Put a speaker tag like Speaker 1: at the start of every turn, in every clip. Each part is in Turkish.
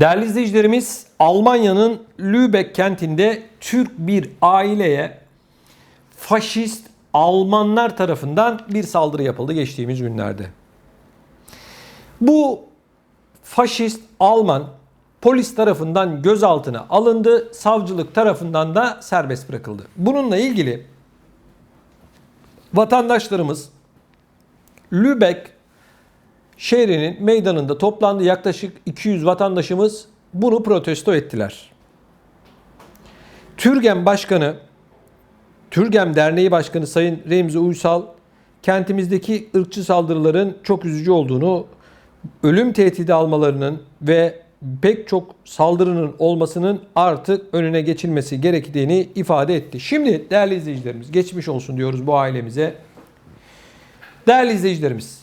Speaker 1: Değerli izleyicilerimiz, Almanya'nın Lübeck kentinde Türk bir aileye faşist Almanlar tarafından bir saldırı yapıldı geçtiğimiz günlerde. Bu faşist Alman polis tarafından gözaltına alındı, savcılık tarafından da serbest bırakıldı. Bununla ilgili vatandaşlarımız Lübeck şehrinin meydanında toplandı. Yaklaşık 200 vatandaşımız bunu protesto ettiler. Türgem Derneği Başkanı Sayın Remzi Uysal, kentimizdeki ırkçı saldırıların çok üzücü olduğunu, ölüm tehdidi almalarının ve pek çok saldırının olmasının artık önüne geçilmesi gerektiğini ifade etti. Şimdi değerli izleyicilerimiz, geçmiş olsun diyoruz bu ailemize. Değerli izleyicilerimiz,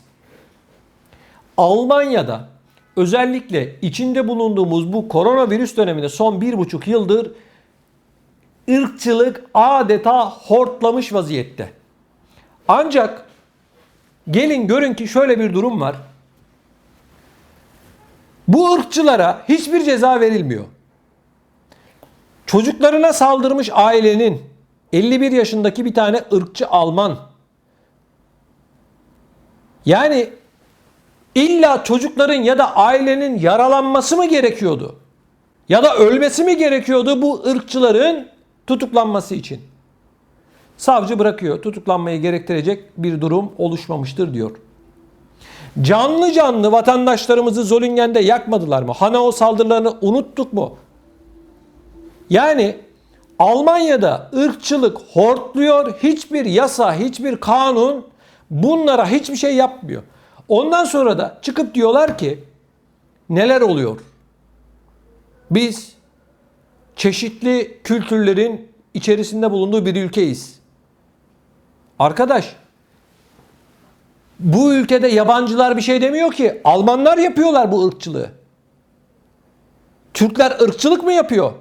Speaker 1: Almanya'da özellikle içinde bulunduğumuz bu koronavirüs döneminde son 1,5 yıldır ırkçılık adeta hortlamış vaziyette. Ancak gelin görün ki şöyle bir durum var. Bu ırkçılara hiçbir ceza verilmiyor. Çocuklarına saldırmış ailenin 51 yaşındaki bir tane ırkçı Alman. Yani illa çocukların ya da ailenin yaralanması mı gerekiyordu? Ya da ölmesi mi gerekiyordu bu ırkçıların tutuklanması için? Savcı bırakıyor. Tutuklanmayı gerektirecek bir durum oluşmamıştır diyor. Canlı canlı vatandaşlarımızı Zolingen'de yakmadılar mı? Hanau saldırılarını unuttuk mu? Yani Almanya'da ırkçılık hortluyor. Hiçbir yasa, hiçbir kanun bunlara hiçbir şey yapmıyor. Ondan sonra da çıkıp diyorlar ki neler oluyor? Biz çeşitli kültürlerin içerisinde bulunduğu bir ülkeyiz. Arkadaş, bu ülkede yabancılar bir şey demiyor ki. Almanlar yapıyorlar bu ırkçılığı. Türkler ırkçılık mı yapıyor?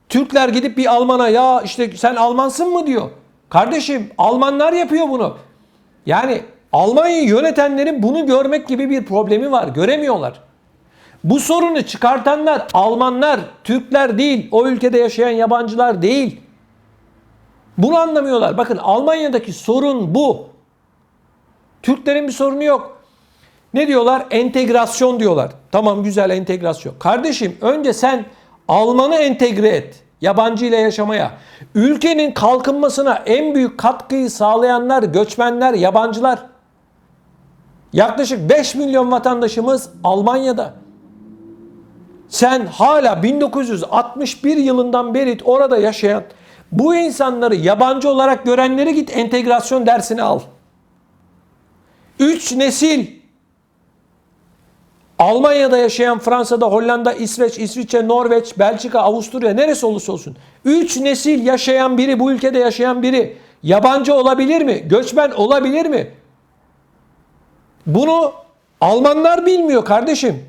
Speaker 1: Türkler gidip bir Alman'a ya işte sen Almansın mı diyor. Kardeşim, Almanlar yapıyor bunu. Yani Almanya'yı yönetenlerin bunu görmek gibi bir problemi var. Göremiyorlar. Bu sorunu çıkartanlar Almanlar, Türkler değil. O ülkede yaşayan yabancılar değil. Bunu anlamıyorlar. Bakın, Almanya'daki sorun bu. Türklerin bir sorunu yok. Ne diyorlar? Entegrasyon diyorlar. Tamam, güzel, entegrasyon. Kardeşim, önce sen Alman'ı entegre et. Yabancı ile yaşamaya. Ülkenin kalkınmasına en büyük katkıyı sağlayanlar göçmenler, yabancılar. Yaklaşık 5 milyon vatandaşımız Almanya'da. Sen hala 1961 yılından beri orada yaşayan bu insanları yabancı olarak görenleri git entegrasyon dersini al. 3 nesil Almanya'da yaşayan, Fransa'da, Hollanda, İsveç, İsviçre, Norveç, Belçika, Avusturya, neresi olursa olsun 3 nesil yaşayan biri, bu ülkede yaşayan biri yabancı olabilir mi? Göçmen olabilir mi? Bunu Almanlar bilmiyor kardeşim.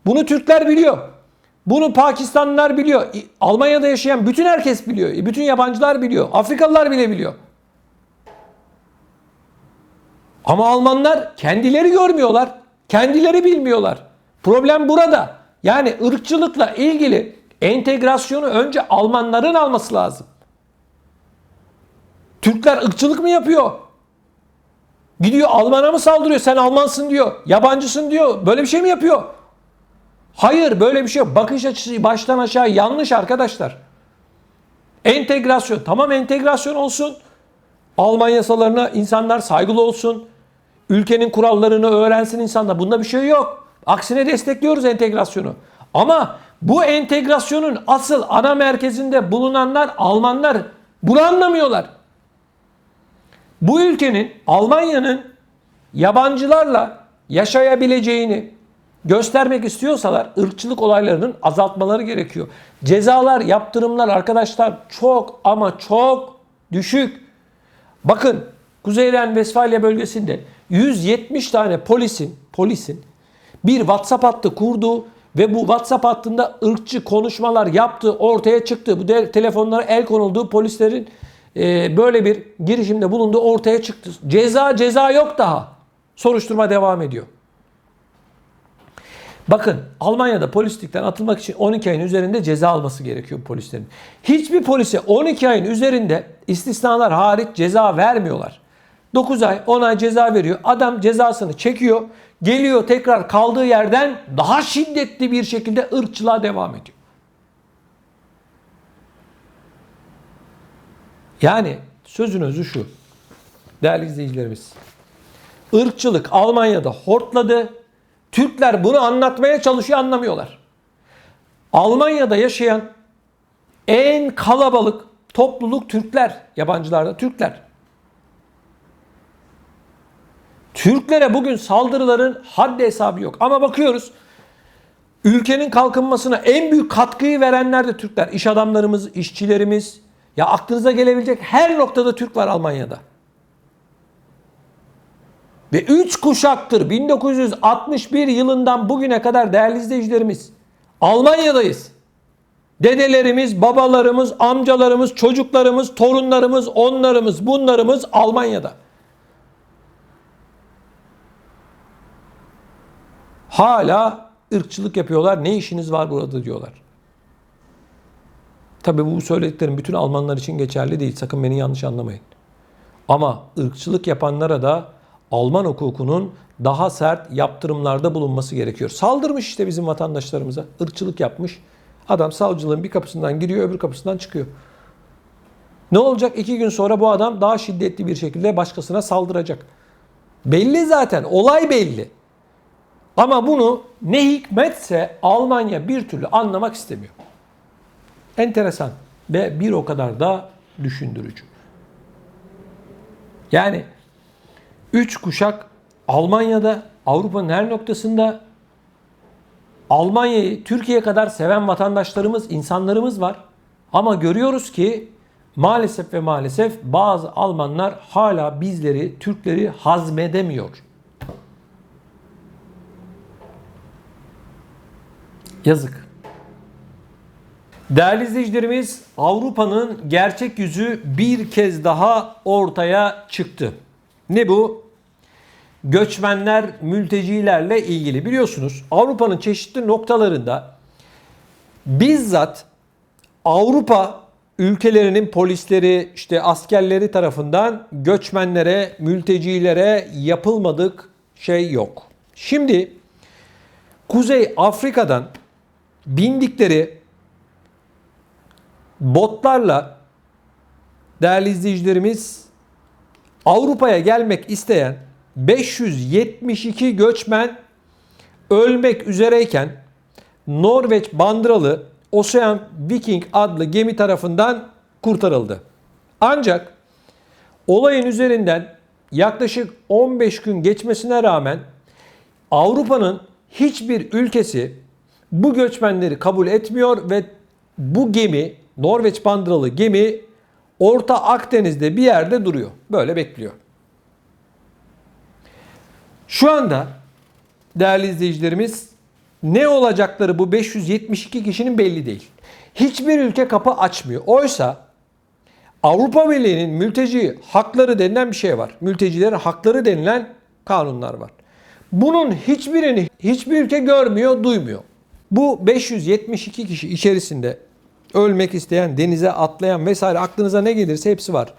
Speaker 1: Bunu Türkler biliyor. Bunu Pakistanlılar biliyor. Almanya'da yaşayan bütün herkes biliyor. Bütün yabancılar biliyor. Afrikalılar bile biliyor. Ama Almanlar kendileri görmüyorlar. Kendileri bilmiyorlar. Problem burada. Yani ırkçılıkla ilgili entegrasyonu önce Almanların alması lazım. Türkler ırkçılık mı yapıyor? Gidiyor Alman'a mı saldırıyor? Sen Almansın diyor. Yabancısın diyor. Böyle bir şey mi yapıyor? Hayır, böyle bir şey yok. Bakış açısı baştan aşağı yanlış arkadaşlar. Entegrasyon. Tamam, entegrasyon olsun. Alman yasalarına insanlar saygılı olsun. Ülkenin kurallarını öğrensin insanlar. Bunda bir şey yok. Aksine destekliyoruz entegrasyonu. Ama bu entegrasyonun asıl ana merkezinde bulunanlar Almanlar. Bunu anlamıyorlar. Bu ülkenin, Almanya'nın yabancılarla yaşayabileceğini göstermek istiyorsalar ırkçılık olaylarının azaltmaları gerekiyor. Cezalar, yaptırımlar arkadaşlar çok ama çok düşük. Bakın, Kuzey Ren-Vesfalya bölgesinde 170 tane polisin bir WhatsApp hattı kurduğu ve bu WhatsApp hattında ırkçı konuşmalar yaptığı ortaya çıktı. Bu telefonlara el konulduğu, polislerin böyle bir girişimde bulunduğu ortaya çıktı. Ceza yok daha. Soruşturma devam ediyor. Bakın Almanya'da polislikten atılmak için 12 ayın üzerinde ceza alması gerekiyor polislerin. Hiçbir polise 12 ayın üzerinde istisnalar hariç ceza vermiyorlar. 9 ay 10 ay ceza veriyor. Adam cezasını çekiyor. Geliyor tekrar kaldığı yerden daha şiddetli bir şekilde ırkçılığa devam ediyor. Yani sözün özü şu. Değerli izleyicilerimiz. Irkçılık Almanya'da hortladı. Türkler bunu anlatmaya çalışıyor, anlamıyorlar. Almanya'da yaşayan en kalabalık topluluk Türkler. Yabancılarda Türkler. Türklere bugün saldırıların haddi hesabı yok. Ama bakıyoruz ülkenin kalkınmasına en büyük katkıyı verenler de Türkler. İş adamlarımız, işçilerimiz. Ya aklınıza gelebilecek her noktada Türk var Almanya'da. Ve 3 kuşaktır 1961 yılından bugüne kadar değerli izleyicilerimiz Almanya'dayız. Dedelerimiz, babalarımız, amcalarımız, çocuklarımız, torunlarımız, onlarımız, bunlarımız Almanya'da. Hala ırkçılık yapıyorlar. Ne işiniz var burada diyorlar. Tabii bu söylediklerim bütün Almanlar için geçerli değil. Sakın beni yanlış anlamayın. Ama ırkçılık yapanlara da Alman hukukunun daha sert yaptırımlarda bulunması gerekiyor. Saldırmış işte bizim vatandaşlarımıza. Irkçılık yapmış. Adam savcılığın bir kapısından giriyor, öbür kapısından çıkıyor. Ne olacak? 2 gün sonra bu adam daha şiddetli bir şekilde başkasına saldıracak. Belli zaten. Olay belli. Ama bunu ne hikmetse Almanya bir türlü anlamak istemiyor. Enteresan ve bir o kadar da düşündürücü. Yani 3 kuşak Almanya'da, Avrupa'nın her noktasında Almanya'yı Türkiye kadar seven vatandaşlarımız, insanlarımız var. Ama görüyoruz ki maalesef ve maalesef bazı Almanlar hala bizleri, Türkleri hazmedemiyor. Yazık. Değerli izleyicilerimiz, Avrupa'nın gerçek yüzü bir kez daha ortaya çıktı. Ne bu? Göçmenler, mültecilerle ilgili. Biliyorsunuz Avrupa'nın çeşitli noktalarında bizzat Avrupa ülkelerinin polisleri, işte askerleri tarafından göçmenlere, mültecilere yapılmadık şey yok. Şimdi Kuzey Afrika'dan bindikleri botlarla değerli izleyicilerimiz Avrupa'ya gelmek isteyen 572 göçmen ölmek üzereyken Norveç bandıralı Ocean Viking adlı gemi tarafından kurtarıldı. Ancak olayın üzerinden yaklaşık 15 gün geçmesine rağmen Avrupa'nın hiçbir ülkesi bu göçmenleri kabul etmiyor ve bu gemi, Norveç bandıralı gemi Orta Akdeniz'de bir yerde duruyor. Böyle bekliyor. Şu anda değerli izleyicilerimiz ne olacakları bu 572 kişinin belli değil. Hiçbir ülke kapı açmıyor. Oysa Avrupa Birliği'nin mülteci hakları denilen bir şey var. Mültecilerin hakları denilen kanunlar var. Bunun hiçbirini hiçbir ülke görmüyor, duymuyor. Bu 572 kişi içerisinde ölmek isteyen, denize atlayan vesaire aklınıza ne gelirse hepsi var.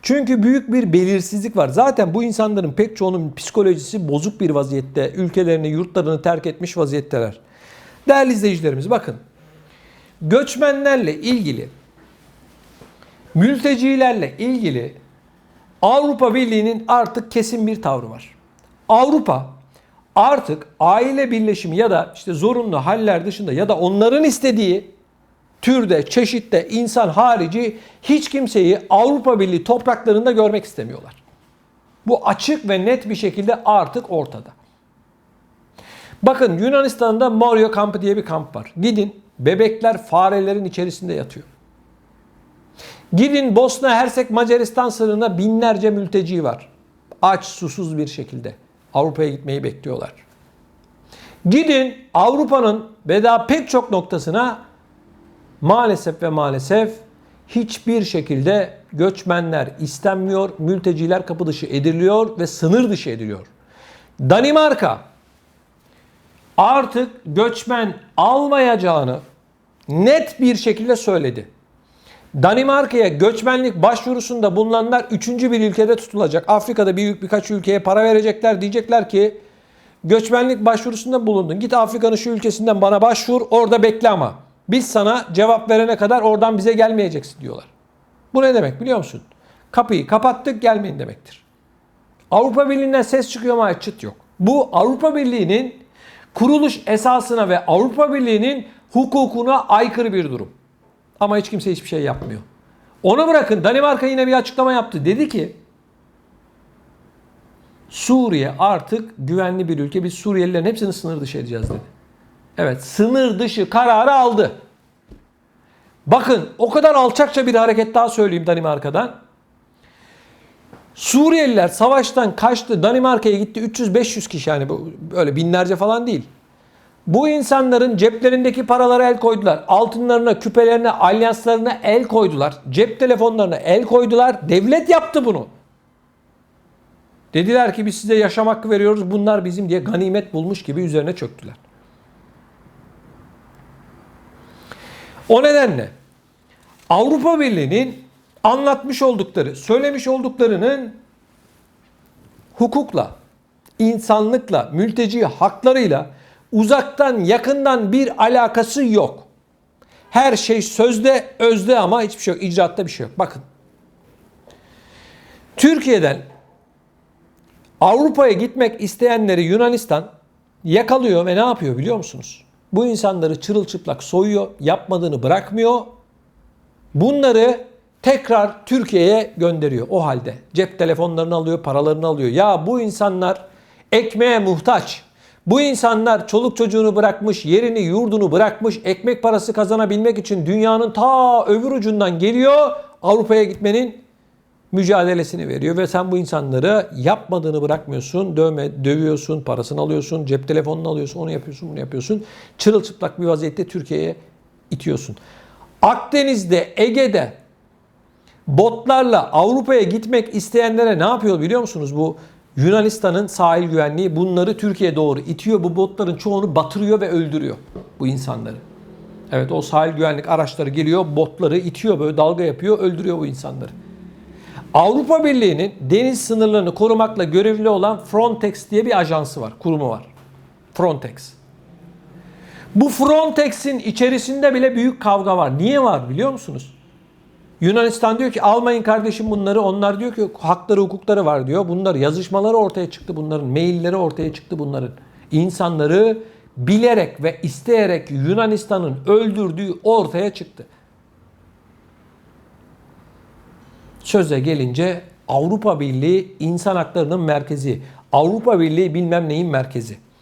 Speaker 1: Çünkü büyük bir belirsizlik var. Zaten bu insanların pek çoğunun psikolojisi bozuk bir vaziyette. Ülkelerini, yurtlarını terk etmiş vaziyetteler. Değerli izleyicilerimiz bakın. Göçmenlerle ilgili, mültecilerle ilgili Avrupa Birliği'nin artık kesin bir tavrı var. Avrupa artık aile birleşimi ya da işte zorunlu haller dışında ya da onların istediği türde, çeşitte insan harici hiç kimseyi Avrupa Birliği topraklarında görmek istemiyorlar. Bu açık ve net bir şekilde artık ortada. Bakın Yunanistan'da Moria kampı diye bir kamp var. Gidin, bebekler farelerin içerisinde yatıyor. Gidin Bosna Hersek Macaristan sınırında binlerce mülteci var. Aç, susuz bir şekilde Avrupa'ya gitmeyi bekliyorlar. Gidin Avrupa'nın ve daha pek çok noktasına maalesef ve maalesef hiçbir şekilde göçmenler istenmiyor, mülteciler kapı dışı ediliyor ve sınır dışı ediliyor. Danimarka artık göçmen almayacağını net bir şekilde söyledi. Danimarka'ya göçmenlik başvurusunda bulunanlar 3. bir ülkede tutulacak. Afrika'da birkaç ülkeye para verecekler. Diyecekler ki göçmenlik başvurusunda bulundun. Git Afrika'nın şu ülkesinden bana başvur. Orada bekle ama. Biz sana cevap verene kadar oradan bize gelmeyeceksin diyorlar. Bu ne demek biliyor musun? Kapıyı kapattık, gelmeyin demektir. Avrupa Birliği'nden ses çıkıyor ama çıt yok. Bu Avrupa Birliği'nin kuruluş esasına ve Avrupa Birliği'nin hukukuna aykırı bir durum. Ama hiç kimse hiçbir şey yapmıyor. Onu bırakın, Danimarka yine bir açıklama yaptı. Dedi ki Suriye artık güvenli bir ülke. Biz Suriyelilerin hepsini sınır dışı edeceğiz dedi. Evet, sınır dışı kararı aldı. Bakın o kadar alçakça bir hareket daha söyleyeyim Danimarka'dan. Suriyeliler savaştan kaçtı. Danimarka'ya gitti 300-500 kişi, yani böyle binlerce falan değil. Bu insanların ceplerindeki paralara el koydular. Altınlarına, küpelerine, alyanslarına el koydular. Cep telefonlarına el koydular. Devlet yaptı bunu. Dediler ki biz size yaşam hakkı veriyoruz. Bunlar bizim diye ganimet bulmuş gibi üzerine çöktüler. O nedenle Avrupa Birliği'nin anlatmış oldukları, söylemiş olduklarının hukukla, insanlıkla, mülteci haklarıyla uzaktan yakından bir alakası yok. Her şey sözde, özde ama hiçbir şey yok. İcraatta bir şey yok. Bakın. Türkiye'den Avrupa'ya gitmek isteyenleri Yunanistan yakalıyor ve ne yapıyor biliyor musunuz? Bu insanları çırılçıplak soyuyor, yapmadığını bırakmıyor. Bunları tekrar Türkiye'ye gönderiyor o halde. Cep telefonlarını alıyor, paralarını alıyor. Ya bu insanlar ekmeğe muhtaç. Bu insanlar çoluk çocuğunu bırakmış, yerini yurdunu bırakmış, ekmek parası kazanabilmek için dünyanın ta öbür ucundan geliyor, Avrupa'ya gitmenin mücadelesini veriyor ve sen bu insanları yapmadığını bırakmıyorsun, dövüyorsun, parasını alıyorsun, cep telefonunu alıyorsun, onu yapıyorsun, bunu yapıyorsun. Çırılçıplak bir vaziyette Türkiye'ye itiyorsun. Akdeniz'de, Ege'de botlarla Avrupa'ya gitmek isteyenlere ne yapıyor biliyor musunuz? Bu Yunanistan'ın sahil güvenliği bunları Türkiye'ye doğru itiyor. Bu botların çoğunu batırıyor ve öldürüyor bu insanları. Evet, o sahil güvenlik araçları geliyor, botları itiyor, böyle dalga yapıyor, öldürüyor bu insanları. Avrupa Birliği'nin deniz sınırlarını korumakla görevli olan Frontex diye bir ajansı var, kurumu var. Frontex. Bu Frontex'in içerisinde bile büyük kavga var. Niye var biliyor musunuz? Yunanistan diyor ki almayın kardeşim bunları. Onlar diyor ki hakları hukukları var diyor. Bunlar yazışmaları ortaya çıktı bunların. Mailleri ortaya çıktı bunların. İnsanları bilerek ve isteyerek Yunanistan'ın öldürdüğü ortaya çıktı. Söze gelince Avrupa Birliği insan haklarının merkezi. Avrupa Birliği bilmem neyin merkezi.